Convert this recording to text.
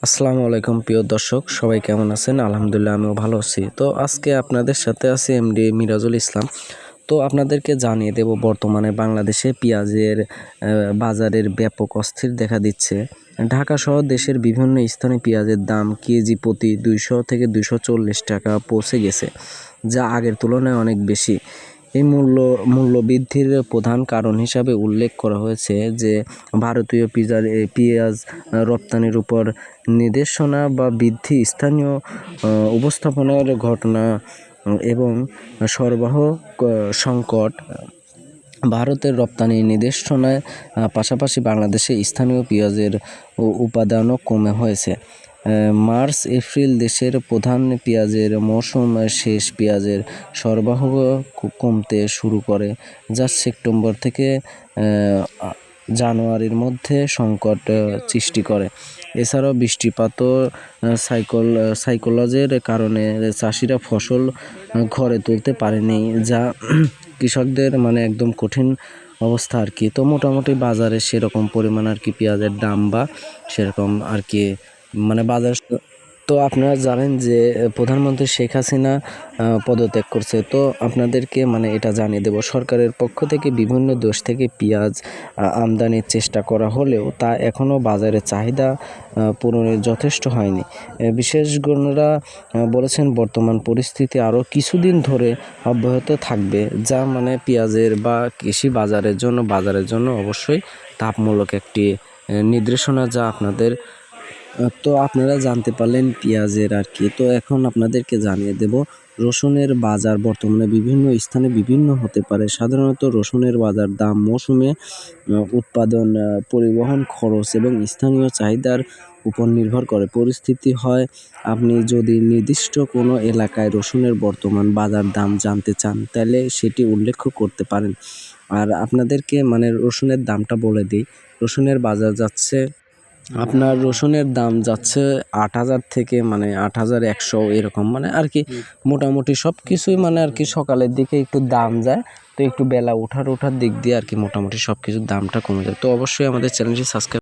আসসালামু আলাইকুম প্রিয় দর্শক, সবাই কেমন আছেন? আলহামদুলিল্লাহ আমিও ভালো আছি। তো আজকে আপনাদের সাথে আছি এমডি মিরাজুল ইসলাম। তো আপনাদেরকে জানিয়ে দেব বর্তমানে বাংলাদেশে পেঁয়াজের বাজারের ব্যাপক অস্থির দেখা দিচ্ছে। ঢাকা সহ দেশের বিভিন্ন স্থানে পেঁয়াজের দাম কেজি প্রতি 200 থেকে 240 টাকা পৌঁছে গেছে, যা আগের তুলনায় অনেক বেশি। এই মূল্য বৃদ্ধির প্রধান কারণ হিসাবে উল্লেখ করা হয়েছে যে ভারতীয় পেঁয়াজ রপ্তানির উপর নির্দেশনা বা বৃদ্ধি, স্থানীয় উপস্থাপনার ঘটনা এবং সরবরাহ সংকট। ভারতের রপ্তানি নির্দেশনায় পাশাপাশি বাংলাদেশে স্থানীয় পেঁয়াজের উপাদানও কমে হয়েছে। মার্চ এপ্রিল দেশের প্রধান পেঁয়াজের মৌসুম শেষ, পেঁয়াজের সরবরাহ কমতে শুরু করে, যা সেপ্টেম্বর থেকে জানুয়ারির মধ্যে সংকট সৃষ্টি করে। এছাড়াও বৃষ্টিপাত ও সাইক্লোনের কারণে চাষিরা ফসল ঘরে তুলতে পারেনি, যা কৃষকদের একদম কঠিন অবস্থা আর কি। তো মোটামুটি বাজারে সেরকম পরিমাণ আর কি পেঁয়াজের দাম বা সেরকম আর কি বাজার। তো আপনারা জানেন যে প্রধানমন্ত্রী শেখ হাসিনা পদত্যাগ করছে। তো আপনাদেরকে এটা জানিয়ে দেব, সরকারের পক্ষ থেকে বিভিন্ন দেশ থেকে পেঁয়াজ আমদানির চেষ্টা করা হলেও তা এখনও বাজারে চাহিদা পূরণে যথেষ্ট হয়নি। বিশেষজ্ঞরা বলেছেন বর্তমান পরিস্থিতি আরও কিছুদিন ধরে অব্যাহত থাকবে, যা পেঁয়াজের বা কৃষি বাজারের জন্য অবশ্যই তাপমূলক একটি নির্দেশনা, যা আপনারা জানতে পারলেন পেঁয়াজের আর কি। তো এখন আপনাদেরকে জানিয়ে দেব রসুনের বাজার বর্তমানে বিভিন্ন স্থানে বিভিন্ন হতে পারে। সাধারণত রসুনের বাজার দাম মৌসুমে উৎপাদন, পরিবহন খরচ এবং স্থানীয় চাহিদার উপর নির্ভর করে। পরিস্থিতি হয়, আপনি যদি নির্দিষ্ট কোনো এলাকায় রসুনের বর্তমান বাজার দাম জানতে চান, তাহলে সেটি উল্লেখ করতে পারেন। আর আপনাদেরকে রসুনের দামটা বলে দিই। রসুনের বাজার যাচ্ছে, আপনার রসুনের দাম যাচ্ছে 8,000 থেকে 8,100 এরকম আর কি। মোটামুটি সব কিছুই আর কি সকালের দিকে একটু দাম যায়, তো একটু বেলা ওঠার দিক দিয়ে আর কি মোটামুটি সব কিছুর দামটা কমে যায়। তো অবশ্যই আমাদের চ্যানেলটি সাবস্ক্রাইব